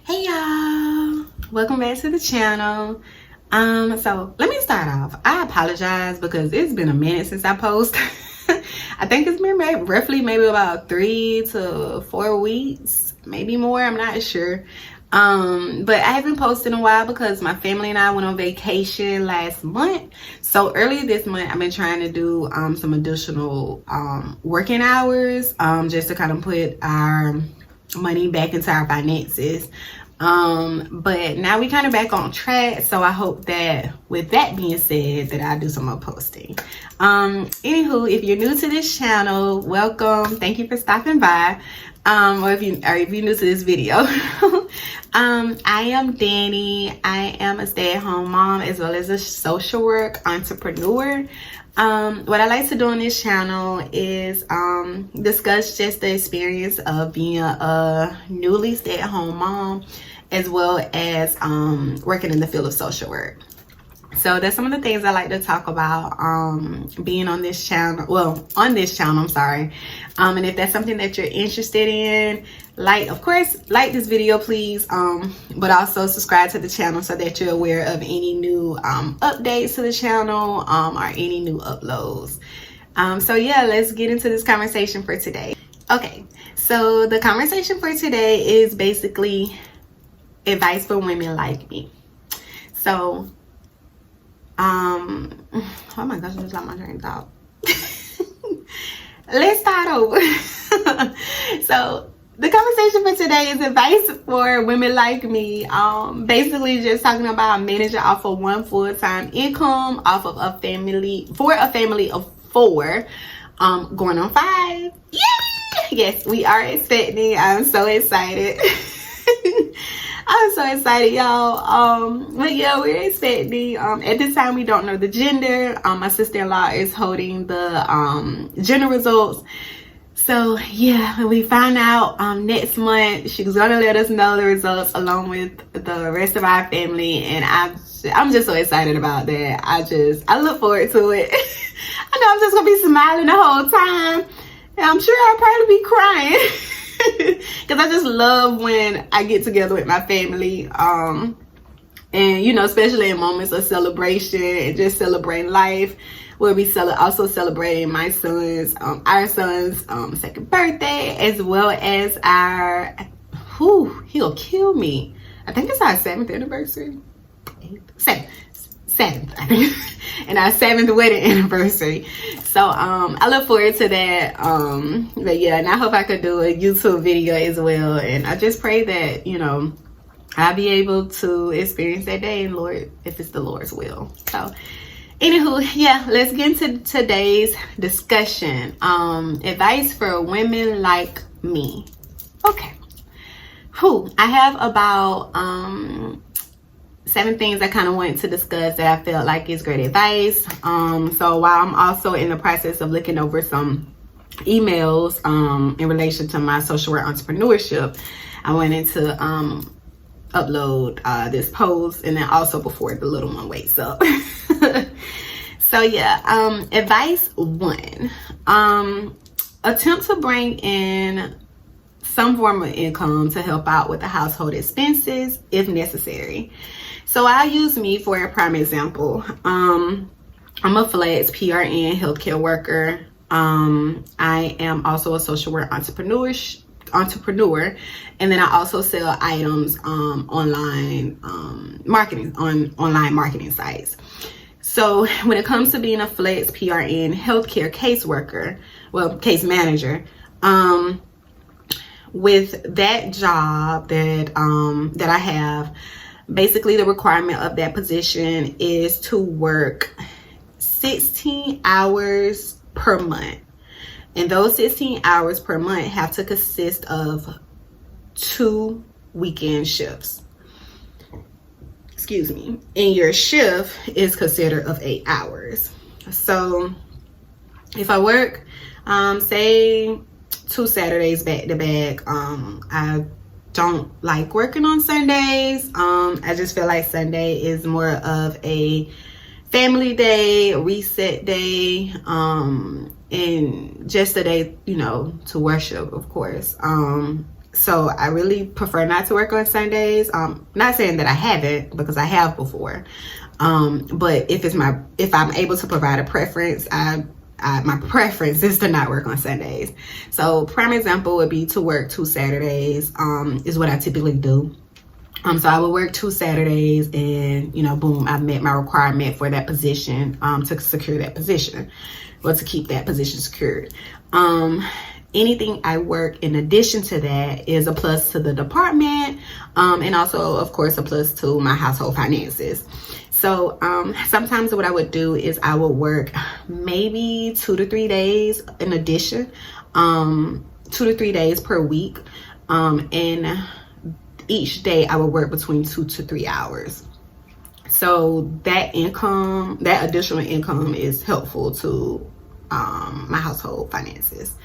Hey y'all, welcome back to the channel. So let me start off. I apologize because it's been a minute since I posted. I think it's been roughly maybe about 3 to 4 weeks, maybe more, I'm not sure. But I haven't posted in a while because my family and I went on vacation last month. So earlier this month, I've been trying to do some additional working hours just to kind of put our money back into our finances. But now we kind of back on track, so I hope that with that being said that I'll do some more posting. Anywho, if you're new to this channel, welcome. Thank you for stopping by. Or if you're new to this video. I am Danny. I am a stay-at-home mom as well as a social work entrepreneur. What I like to do on this channel is discuss just the experience of being a newly stay-at-home mom as well as working in the field of social work. So that's some of the things I like to talk about being on this channel. Well, on this channel, I'm sorry. And if that's something that you're interested in, of course, like this video, please. But also subscribe to the channel so that you're aware of any new updates to the channel or any new uploads. So yeah, let's get into this conversation for today. Okay, so the conversation for today is basically advice for women like me. So oh my gosh, I just lost my train of thought. Let's start over. So the conversation for today is advice for women like me. Basically just talking about managing off of one full-time income off of a family of 4, going on 5. Yay! Yes, we are expecting. I'm so excited. I'm so excited, y'all. But yeah, we're expecting. At this time, we don't know the gender. My sister-in-law is holding the gender results. So yeah, when we find out next month, she's gonna let us know the results along with the rest of our family, and I'm just so excited about that. I look forward to it. I know I'm just gonna be smiling the whole time, and I'm sure I'll probably be crying. Because I just love when I get together with my family, and you know, especially in moments of celebration and just celebrating life. We'll be also celebrating my son's, our son's second birthday, as well as our, he'll kill me. I think it's our 7th anniversary. 7th, I think. And our 7th wedding anniversary. So I look forward to that. But yeah, and I hope I could do a YouTube video as well. And I just pray that, you know, I'll be able to experience that day, and Lord, if it's the Lord's will. So anywho, yeah, let's get into today's discussion. Advice for women like me. Okay. I have about 7 things I kind of wanted to discuss that I felt like is great advice. So while I'm also in the process of looking over some emails in relation to my social work entrepreneurship, I wanted to upload this post, and then also before the little one wakes up. So yeah, advice 1, attempt to bring in some form of income to help out with the household expenses if necessary. So I'll use me for a prime example. I'm a flex PRN healthcare worker. I am also a social work entrepreneur, and then I also sell items online marketing on online marketing sites. So when it comes to being a flex PRN healthcare caseworker, well, case manager, with that job that I have, basically the requirement of that position is to work 16 hours per month. And those 16 hours per month have to consist of 2 weekend shifts. Excuse me. And your shift is considered of 8 hours. So if I work, say 2 Saturdays back to back, I don't like working on Sundays. I just feel like Sunday is more of a family day, a reset day, and just a day, you know, to worship, of course. So I really prefer not to work on Sundays. Not saying that I haven't, because I have before. But if I'm able to provide a preference, my preference is to not work on Sundays. So prime example would be to work 2 Saturdays, is what I typically do. So I would work 2 Saturdays and, boom, I've met my requirement for that position, to secure that position, or to keep that position secured. Anything I work in addition to that is a plus to the department, and also, of course, a plus to my household finances. So sometimes what I would do is I would work maybe 2 to 3 days in addition, 2 to 3 days per week, and each day I would work between 2 to 3 hours. So that additional income is helpful to my household finances.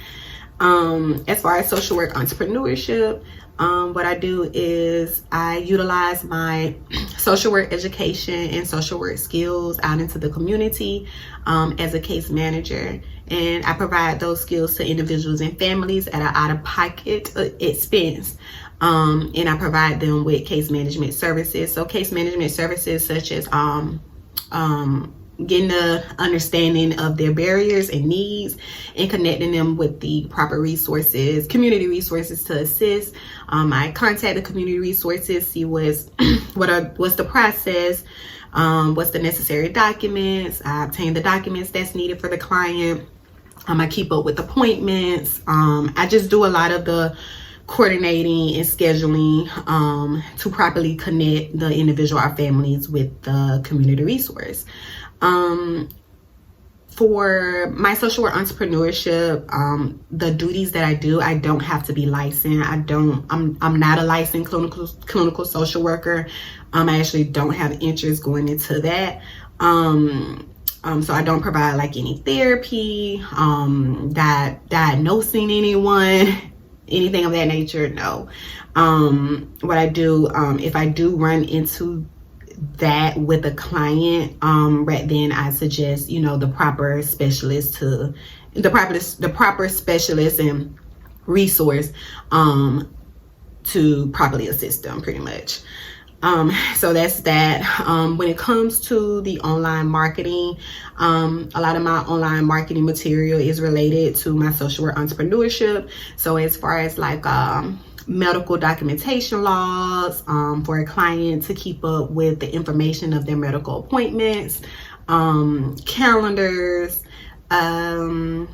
As far as social work entrepreneurship, what I do is I utilize my social work education and social work skills out into the community as a case manager, and I provide those skills to individuals and families at an out-of-pocket expense. And I provide them with case management services. So case management services such as getting the understanding of their barriers and needs, and connecting them with the proper resources, community resources to assist. I contact the community resources, see what's the process, what's the necessary documents. I obtain the documents that's needed for the client. I keep up with appointments. I just do a lot of the coordinating and scheduling to properly connect the individual or families with the community resource. For my social work entrepreneurship, the duties that I do, I don't have to be licensed. I'm not a licensed clinical social worker. I actually don't have interest going into that. So I don't provide like any therapy, diagnosing anyone, anything of that nature. No. What I do, if I do run into that with a client, right then I suggest, the proper specialist and resource, to properly assist them, pretty much. So that's that. When it comes to the online marketing, a lot of my online marketing material is related to my social work entrepreneurship. So as far as like, medical documentation logs, for a client to keep up with the information of their medical appointments, calendars. I've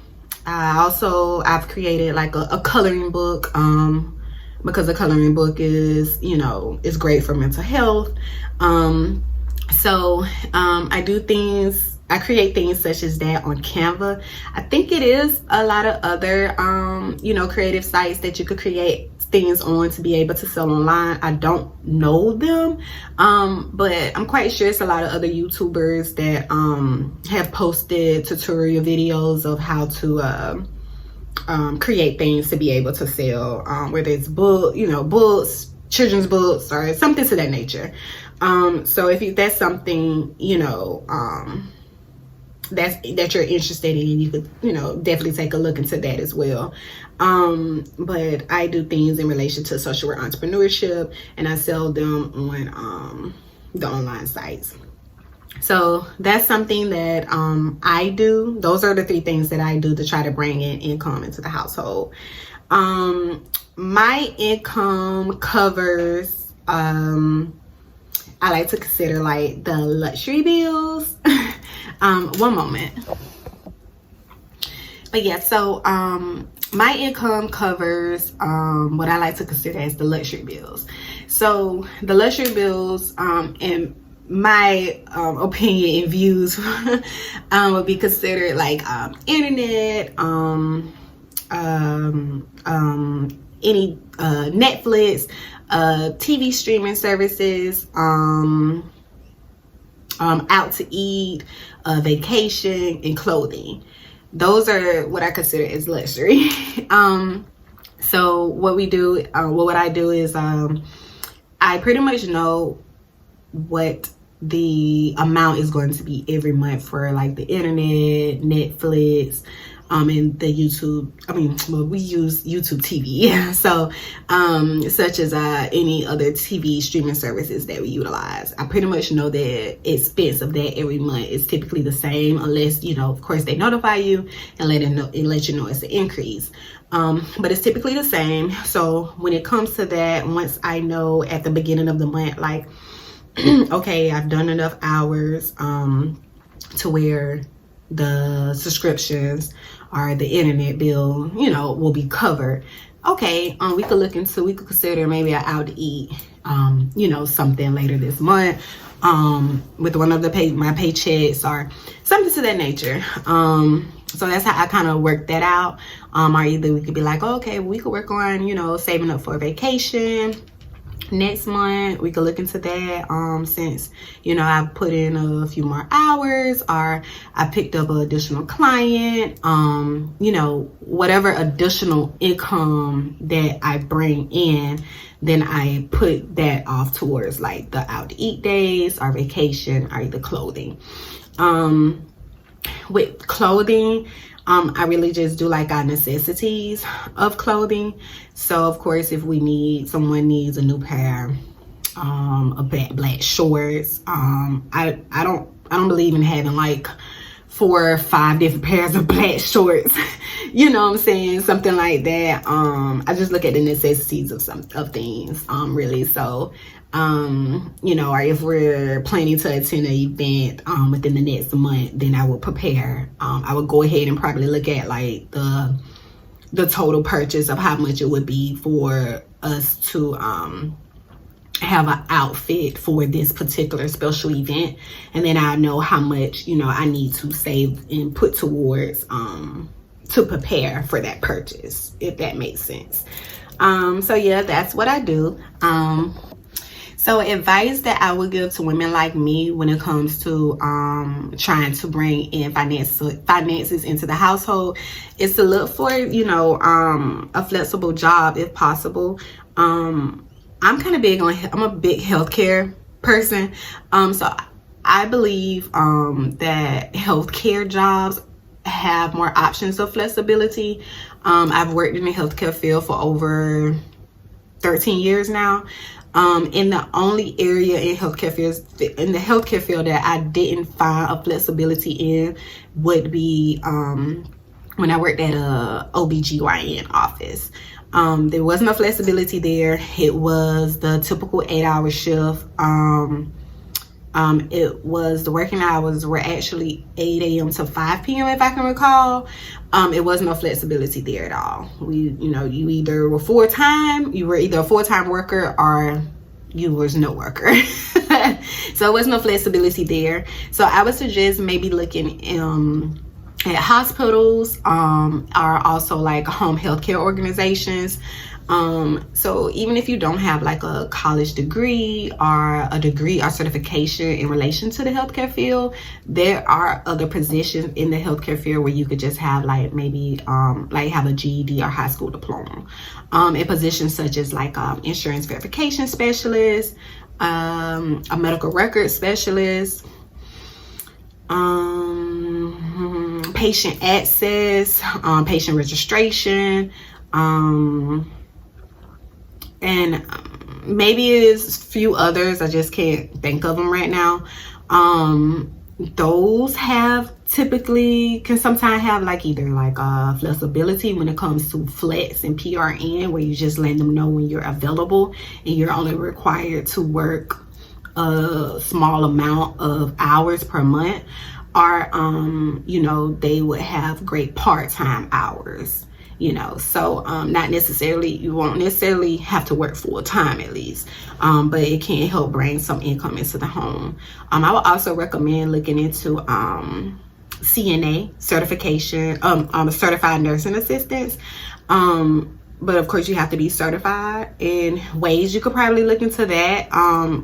created like a coloring book, because a coloring book is, is great for mental health. I create things such as that on Canva. I think it is a lot of other, creative sites that you could create things on to be able to sell online. I don't know them, but I'm quite sure it's a lot of other YouTubers that have posted tutorial videos of how to create things to be able to sell, whether it's books, children's books, or something to that nature. So if that's something that you're interested in, you could definitely take a look into that as well. But I do things in relation to social work entrepreneurship, and I sell them on the online sites. So that's something that I do. Those are the 3 things that I do to try to bring in income into the household. My income covers, I like to consider like the luxury bills. One moment. But yeah, so my income covers what I like to consider as the luxury bills. So the luxury bills, in my opinion and views, would be considered like internet, any Netflix, TV streaming services, out to eat, vacation, and clothing. Those are what I consider as luxury. So what I do is I pretty much know what the amount is going to be every month for like the internet, Netflix, in the YouTube, well, we use YouTube TV. So such as any other TV streaming services that we utilize. I pretty much know that expense of that every month is typically the same, unless, you know, of course they notify you and let you know it's an increase. But it's typically the same. So when it comes to that, once I know at the beginning of the month, like, okay, I've done enough hours to where the subscriptions or the internet bill, you know, will be covered. Okay, we could consider maybe an out to eat, you know, something later this month, with one of my paychecks or something to that nature. So that's how I kind of work that out. Or either we could be like, okay, we could work on, you know, saving up for a vacation next month. We could look into that, since, you know, I've put in a few more hours, or I picked up an additional client, you know, whatever additional income that I bring in, then I put that off towards like the out to eat days or vacation or the clothing. With clothing, I really just do like our necessities of clothing. So of course, if someone needs a new pair of black shorts, I don't believe in having like 4 or 5 different pairs of black shorts. You know what I'm saying? Something like that. I just look at the necessities of things, really. So you know, or if we're planning to attend an event within the next month, then I will prepare. I would go ahead and probably look at like the total purchase of how much it would be for us to have an outfit for this particular special event, and then I know how much, you know, I need to save and put towards to prepare for that purchase, if that makes sense. So yeah, that's what I do. So advice that I would give to women like me when it comes to trying to bring in finances into the household is to look for, you know, a flexible job if possible. I'm kind of big on, I'm a big healthcare person. So I believe that healthcare jobs have more options of flexibility. I've worked in the healthcare field for over 13 years now. In the only area in the healthcare field that I didn't find a flexibility in would be when I worked at a OBGYN office. There was no flexibility there. It was the typical 8-hour shift. The working hours were actually 8 a.m. to 5 p.m. if I can recall. It was no flexibility there at all. You were either a full-time worker or you was no worker. So it was no flexibility there. So I would suggest maybe looking at hospitals, or also like home healthcare organizations. So even if you don't have like a college degree or a degree or certification in relation to the healthcare field, there are other positions in the healthcare field where you could just have like maybe like have a GED or high school diploma. In positions such as like insurance verification specialist, a medical record specialist, patient access, patient registration, and maybe it is a few others. I just can't think of them right now. Those can sometimes have like either like flexibility when it comes to flex and PRN, where you just let them know when you're available and you're only required to work a small amount of hours per month, or they would have great part-time hours. So you won't necessarily have to work full time at least, but it can help bring some income into the home. I would also recommend looking into CNA certification, certified nursing assistants. But of course you have to be certified. In ways you could probably look into that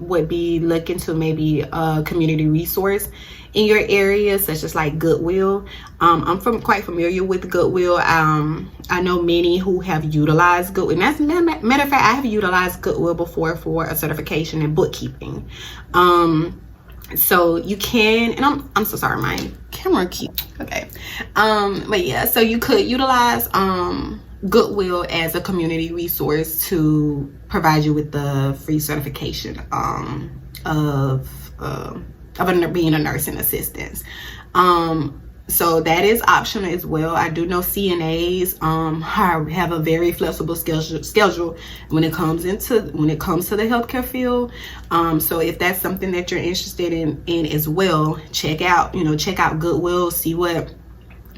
would be look into maybe a community resource in your area, such as like Goodwill. I'm quite familiar with Goodwill. I know many who have utilized Goodwill. Matter of fact, I have utilized Goodwill before for a certification in bookkeeping. So you can, and I'm so sorry, my camera okay. But yeah, so you could utilize Goodwill as a community resource to provide you with the free certification being a nursing assistant. So that is optional as well. I do know CNAs have a very flexible schedule when it comes to the healthcare field. So if that's something that you're interested in as well, check out Goodwill, see what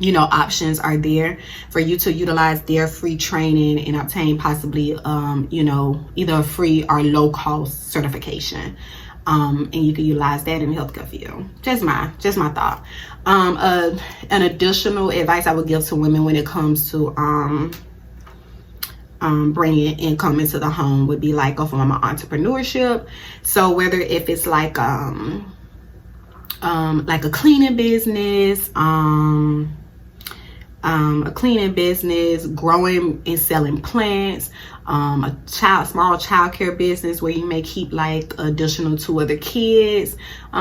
options are there for you to utilize their free training and obtain possibly either a free or low cost certification. And you can utilize that in the healthcare field. Just my thought. An additional advice I would give to women when it comes to bringing income into the home would be like a form of entrepreneurship. So whether if it's like a cleaning business, growing and selling plants, a small child care business where you may keep like additional 2 other kids,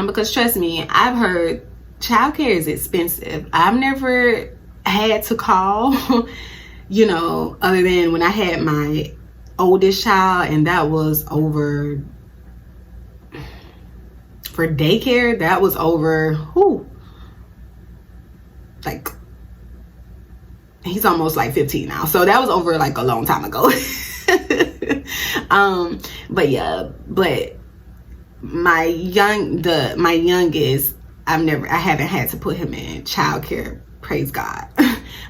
because trust me, I've heard child care is expensive. I've never had to call other than when I had my oldest child, and that was over for daycare, that was over like he's almost like 15 now, so that was over like a long time ago. But my youngest, I haven't had to put him in childcare, praise God.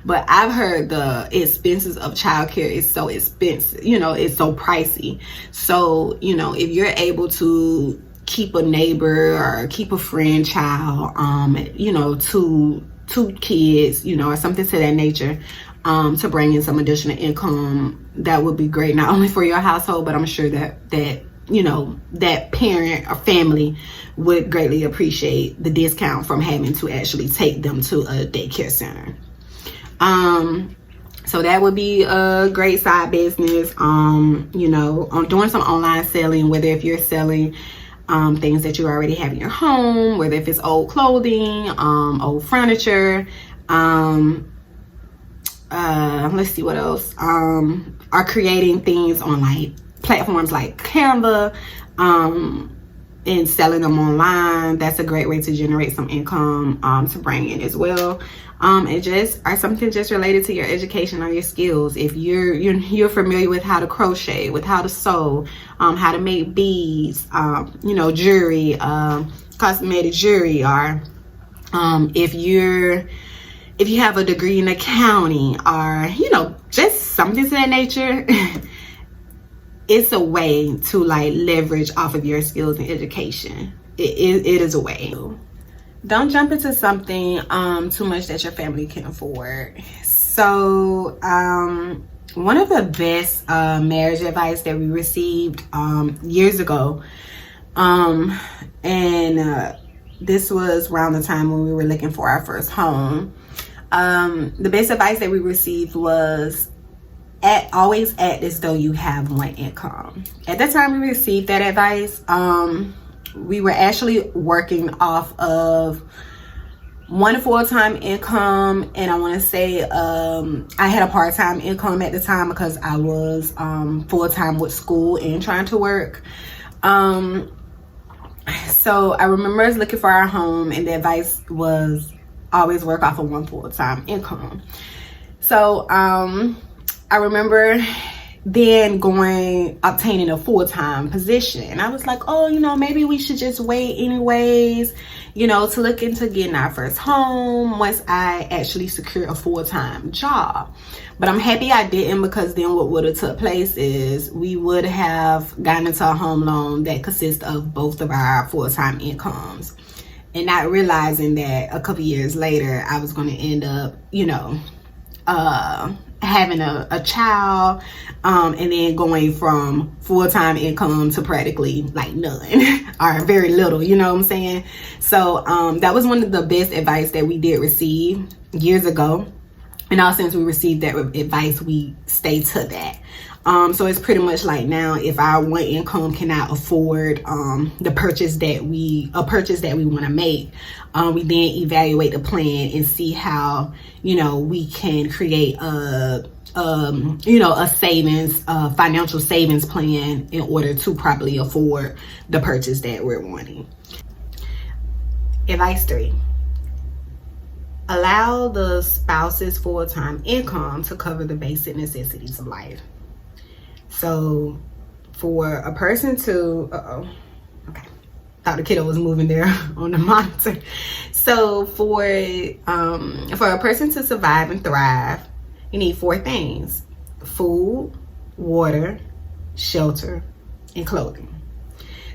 But I've heard the expenses of childcare is so expensive, it's so pricey. So if you're able to keep a neighbor or keep a friend child, two kids, or something to that nature, to bring in some additional income, that would be great, not only for your household, but I'm sure that that parent or family would greatly appreciate the discount from having to actually take them to a daycare center. So that would be a great side business. On doing some online selling, whether if you're selling things that you already have in your home, whether if it's old clothing, old furniture, let's see what else, are creating things on like platforms like Canva, and selling them online. That's a great way to generate some income to bring in as well. And just or something just related to your education or your skills. If you're familiar with how to crochet, with how to sew, how to make beads, jewelry, cosmetic jewelry, or if you have a degree in accounting, or just something to that nature. It's a way to like leverage off of your skills and education. It is a way. Don't jump into something too much that your family can afford. So one of the best marriage advice that we received years ago, and this was around the time when we were looking for our first home. The best advice that we received was always act as though you have one income. At the time we received that advice, we were actually working off of one full-time income, and I want to say I had a part-time income at the time because I was full-time with school and trying to work. So I remember us looking for our home, and the advice was always work off of one full-time income. So I remember then obtaining a full-time position, and I was like, oh, maybe we should just wait anyways, to look into getting our first home once I actually secure a full-time job. But I'm happy I didn't, because then what would have took place is we would have gotten into a home loan that consists of both of our full-time incomes, and not realizing that a couple years later I was going to end up having a child, and then going from full-time income to practically like none or very little, you know what I'm saying? So that was one of the best advice that we did receive years ago. And all since we received that advice, we stay to that. So it's pretty much like now, if our one income cannot afford the purchase that we want to make, we then evaluate the plan and see how, we can create a savings, financial savings plan in order to properly afford the purchase that we're wanting. Advice 3. Allow the spouse's full-time income to cover the basic necessities of life. So for a person to, okay, thought the kiddo was moving there on the monitor. So for a person to survive and thrive, you need 4 things: food, water, shelter, and clothing.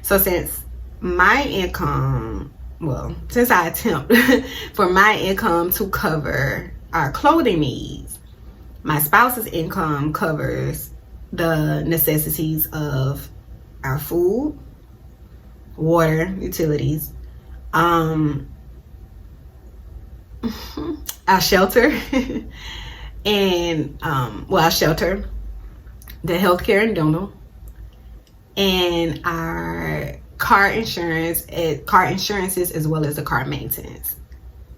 So since I attempt for my income to cover our clothing needs, my spouse's income covers the necessities of our food, water, utilities, our shelter, and our shelter, the healthcare and dental, and our car insurances, as well as the car maintenance.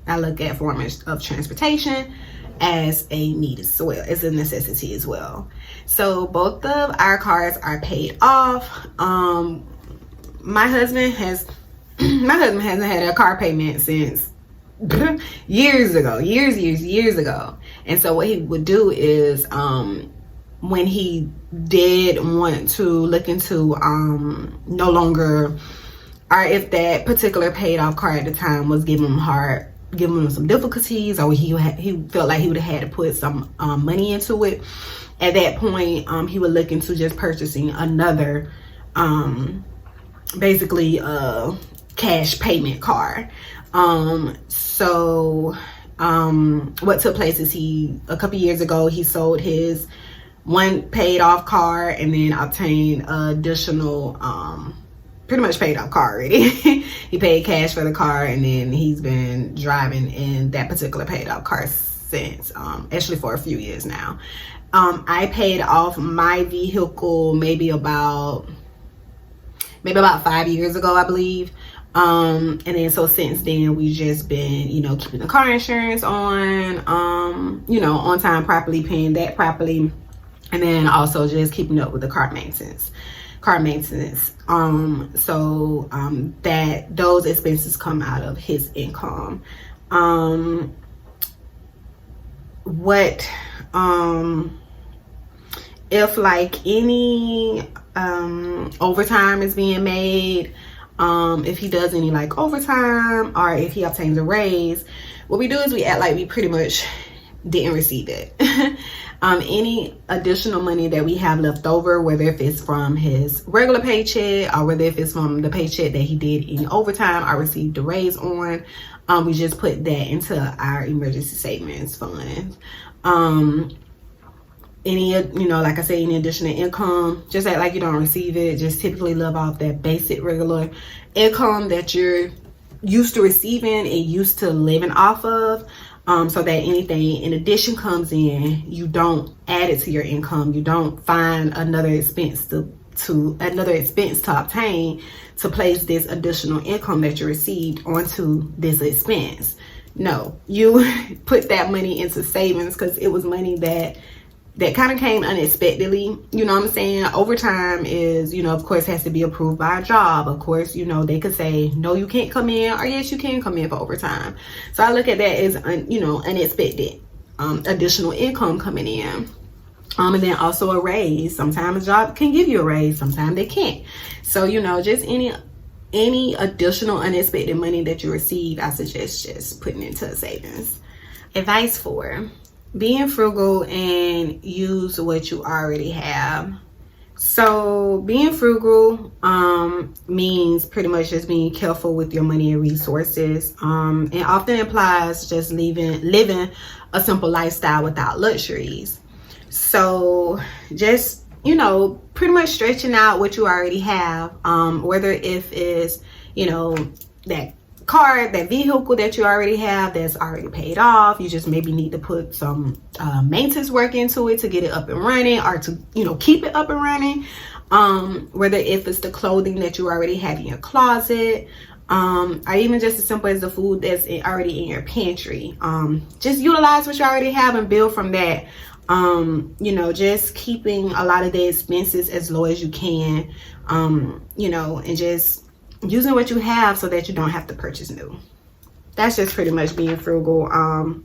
I look at forms of transportation as a need as well, as a necessity as well. So both of our cars are paid off. My husband hasn't had a car payment since years ago. And so what he would do is, when he did want to look into no longer, or if that particular paid off car at the time was giving him some difficulties, or he felt like he would have had to put some money into it, at that point he would look into just purchasing another basically a cash payment car. So what took place is a couple years ago, he sold his one paid off car and then obtained additional pretty much paid off car already. He paid cash for the car, and then he's been driving in that particular paid off car since, actually for a few years now. I paid off my vehicle maybe about 5 years ago, I believe. And then so since then we've just been, keeping the car insurance on time, properly paying that properly, and then also just keeping up with the car maintenance. So that those expenses come out of his income. If like any overtime is being made, if he does any like overtime, or if he obtains a raise, what we do is we act like we pretty much didn't receive it. Any additional money that we have left over, whether if it's from his regular paycheck or whether if it's from the paycheck that he did in overtime or received a raise on, we just put that into our emergency savings fund. Any, like I say, any additional income, just act like you don't receive it. Just typically live off that basic regular income that you're used to receiving and used to living off of. So that anything in addition comes in, you don't add it to your income. You don't find another expense to obtain to place this additional income that you received onto this expense. No, you put that money into savings, because it was money that kind of came unexpectedly. You know what I'm saying? Overtime is, of course, has to be approved by a job. Of course, they could say, no, you can't come in, or yes, you can come in for overtime. So I look at that as, unexpected additional income coming in. And then also a raise. Sometimes a job can give you a raise, sometimes they can't. So, just any additional unexpected money that you receive, I suggest just putting into a savings. Advice 4. Being frugal and use what you already have. So being frugal means pretty much just being careful with your money and resources. It often implies just living a simple lifestyle without luxuries. So just, pretty much stretching out what you already have, whether if it's, that car, that vehicle that you already have that's already paid off. You just maybe need to put some maintenance work into it to get it up and running, or to, you know, keep it up and running. Whether if it's the clothing that you already have in your closet, or even just as simple as the food that's already in your pantry. Just utilize what you already have and build from that. You know, just keeping a lot of the expenses as low as you can, you know, and just using what you have so that you don't have to purchase new. That's just pretty much being frugal. And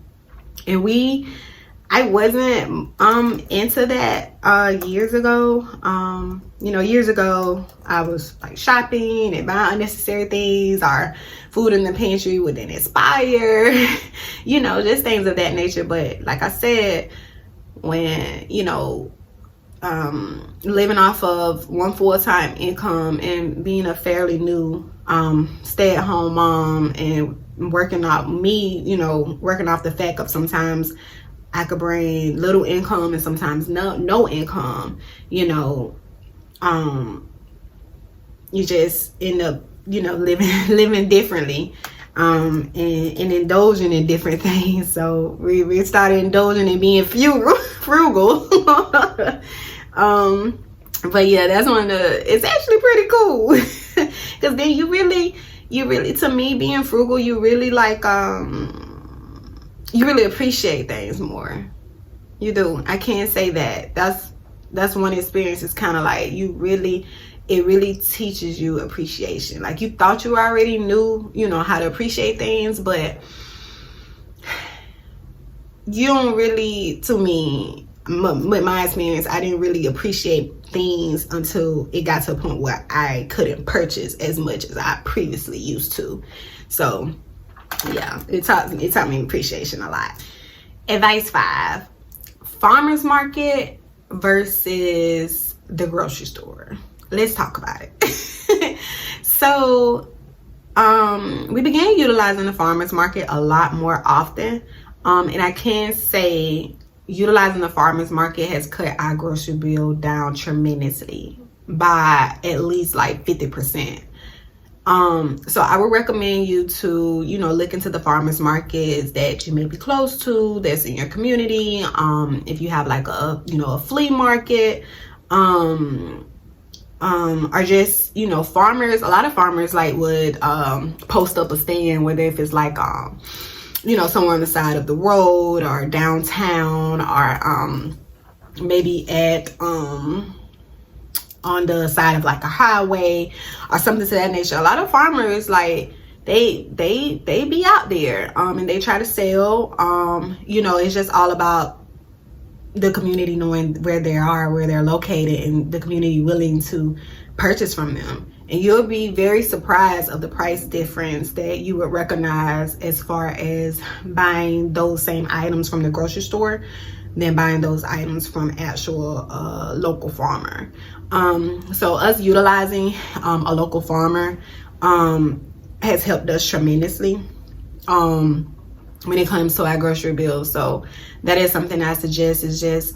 I wasn't into that years ago. You know, years ago I was like shopping and buying unnecessary things, or food in the pantry wouldn't expire, you know, just things of that nature. But like I said, when, you know, living off of one full-time income and being a fairly new stay-at-home mom, and working off the fact of sometimes I could bring little income and sometimes no income, you know, you just end up, you know, living differently, and indulging in different things. So we started indulging in being frugal. But yeah, that's it's actually pretty cool, because then you really, to me, being frugal, you really like, you really appreciate things more. You do. I can't say that. That's one experience. It's kind of like it really teaches you appreciation. Like, you thought you already knew, you know, how to appreciate things, but you don't really, to me, with my experience, I didn't really appreciate things until it got to a point where I couldn't purchase as much as I previously used to. So yeah, it taught me appreciation a lot. Advice 5: farmers market versus the grocery store. Let's talk about it. So we began utilizing the farmers market a lot more often, and I can say utilizing the farmers market has cut our grocery bill down tremendously, by at least like 50%. So I would recommend you to, you know, look into the farmers markets that you may be close to, that's in your community. If you have like a flea market, or just, you know, farmers, a lot of farmers like would post up a stand, whether if it's like you know, somewhere on the side of the road or downtown, or maybe at on the side of like a highway or something to that nature. A lot of farmers, like, they be out there and they try to sell. You know, it's just all about the community knowing where they are, where they're located, and the community willing to purchase from them. And you'll be very surprised of the price difference that you would recognize as far as buying those same items from the grocery store than buying those items from actual local farmer. So us utilizing a local farmer has helped us tremendously when it comes to our grocery bills. So that is something I suggest, is just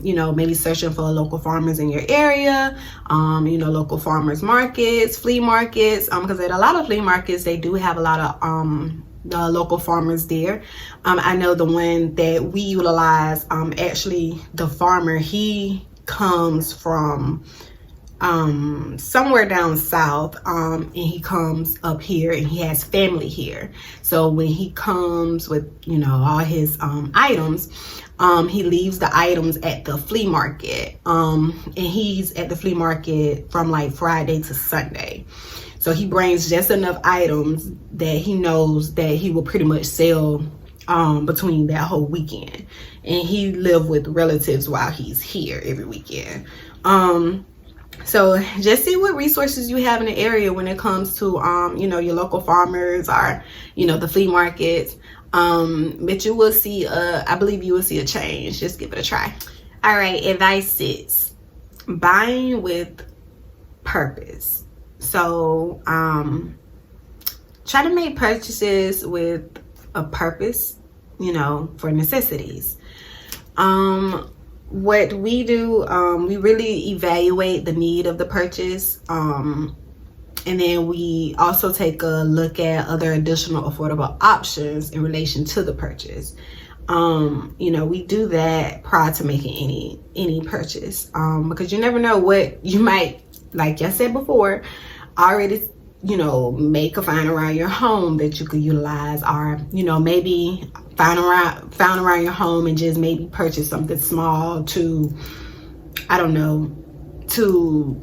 you know, maybe searching for local farmers in your area, you know, local farmers markets, flea markets, because at a lot of flea markets they do have a lot of local farmers there. I know the one that we utilize, actually the farmer, he comes from somewhere down south, and he comes up here and he has family here. So when he comes with, you know, all his items, he leaves the items at the flea market, and he's at the flea market from like Friday to Sunday. So he brings just enough items that he knows that he will pretty much sell between that whole weekend. And he lives with relatives while he's here every weekend. So just see what resources you have in the area when it comes to, you know, your local farmers, or, you know, the flea markets. But you will see, I believe you will see a change. Just give it a try. All right, advice 6: buying with purpose. So try to make purchases with a purpose, you know, for necessities. What we do, we really evaluate the need of the purchase. And then we also take a look at other additional affordable options in relation to the purchase. You know, we do that prior to making any purchase, because you never know what you might, like I said before, already, you know, make a find around your home that you could utilize, or, you know, maybe found around your home and just maybe purchase something small to, I don't know, to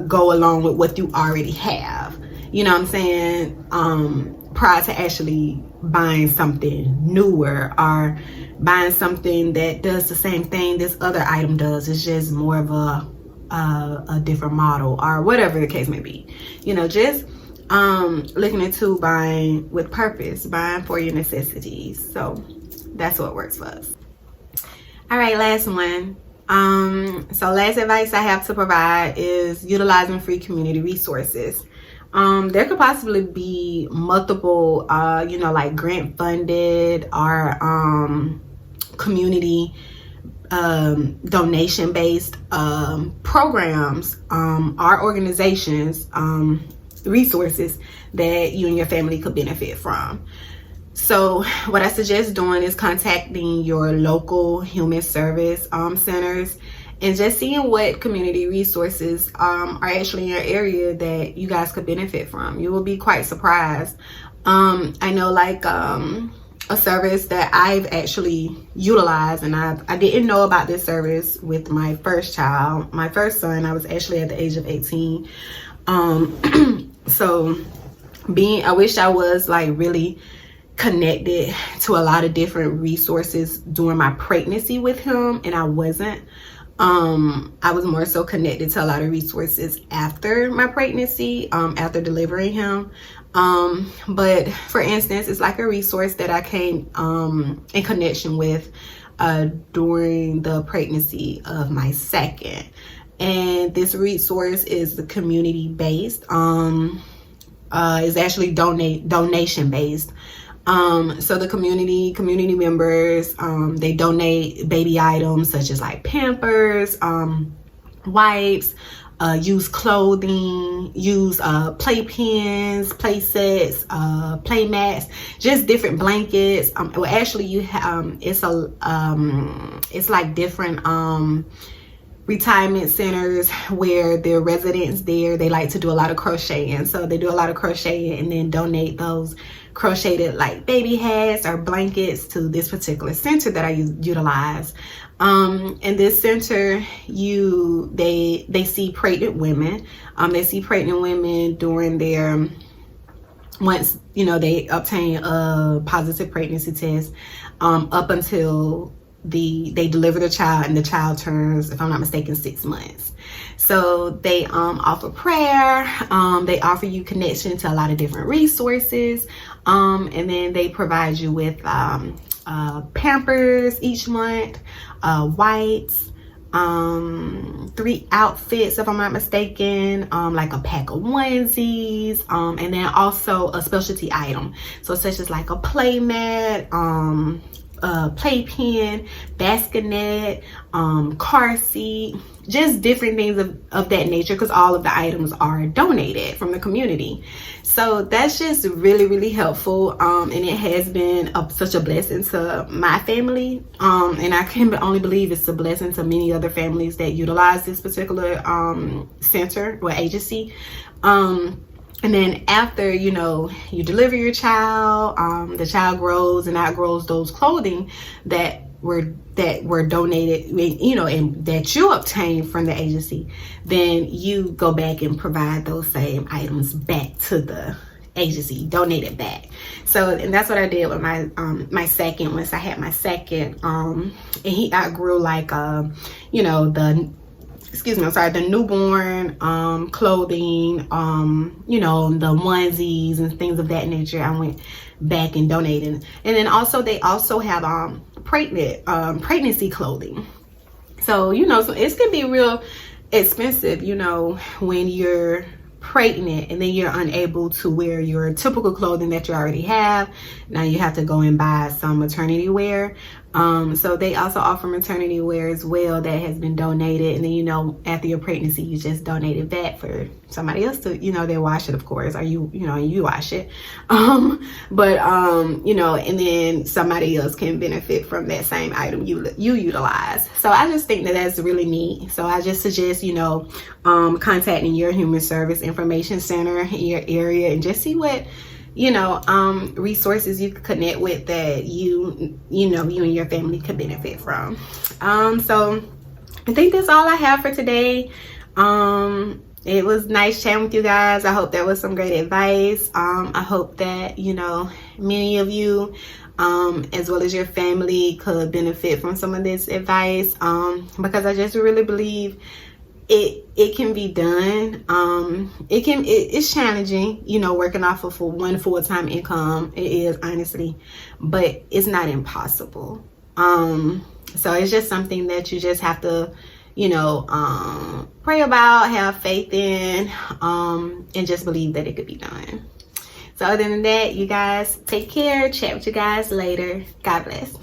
go along with what you already have. You know what I'm saying? Prior to actually buying something newer or buying something that does the same thing this other item does. It's just more of a different model or whatever the case may be. You know, just looking into buying with purpose, buying for your necessities. So that's what works for us. All right, last one. So last advice I have to provide is utilizing free community resources. There could possibly be multiple, you know, like grant funded or community donation based programs or organizations, resources that you and your family could benefit from. So what I suggest doing is contacting your local human service centers and just seeing what community resources are actually in your area that you guys could benefit from. You will be quite surprised. I know, like a service that I've actually utilized, and I didn't know about this service with my first child, my first son. I was actually at the age of 18. So I wish I was like really connected to a lot of different resources during my pregnancy with him, and I wasn't. I was more so connected to a lot of resources after my pregnancy, after delivering him. But for instance, it's like a resource that I came in connection with during the pregnancy of my second. And this resource is the community based, is actually donation based. So the community members, they donate baby items such as like Pampers, wipes, used clothing, used playpens, play sets, play mats, just different blankets. Well, actually, you have it's like different retirement centers where their residents there, they like to do a lot of crocheting. So they do a lot of crocheting and then donate those crocheted like baby hats or blankets to this particular center that I utilize. In this center, they see pregnant women. They see pregnant women during their, once, you know, they obtain a positive pregnancy test, up until they deliver the child, and the child turns, if I'm not mistaken, 6 months. So they offer prayer, they offer you connection to a lot of different resources, and then they provide you with Pampers each month, wipes, 3 outfits, if I'm not mistaken, like a pack of onesies, and then also a specialty item, so such as like a play mat, playpen, bassinet, car seat, just different things of that nature, because all of the items are donated from the community. So that's just really, really helpful, and it has been such a blessing to my family, and I can only believe it's a blessing to many other families that utilize this particular center or agency. And then after, you know, you deliver your child, the child grows and outgrows those clothing that were donated, you know, and that you obtained from the agency, then you go back and provide those same items back to the agency, donate it back. So, and that's what I did with my my second. Once I had my second, and he outgrew like you know, the newborn clothing, you know, the onesies and things of that nature. I went back and donated. And then also they also have pregnancy clothing. So, you know, so it's gonna be real expensive, you know, when you're pregnant and then you're unable to wear your typical clothing that you already have. Now you have to go and buy some maternity wear. So they also offer maternity wear as well that has been donated, and then, you know, after your pregnancy you just donate it back for somebody else to, you know, they wash it, of course, or you know, you wash it. You know, and then somebody else can benefit from that same item you utilize. So I just think that that's really neat. So I just suggest, you know, contacting your human service information center in your area and just see what, you know, resources you can connect with that you know, you and your family could benefit from. So I think that's all I have for today. It was nice chatting with you guys. I hope that was some great advice. I hope that, you know, many of you, as well as your family, could benefit from some of this advice, because I just really believe it can be done. It's challenging, you know, working off of one full-time income. It is, honestly, but it's not impossible. So it's just something that you just have to, you know, pray about, have faith in, and just believe that it could be done. So other than that, you guys take care. Chat with you guys later. God bless.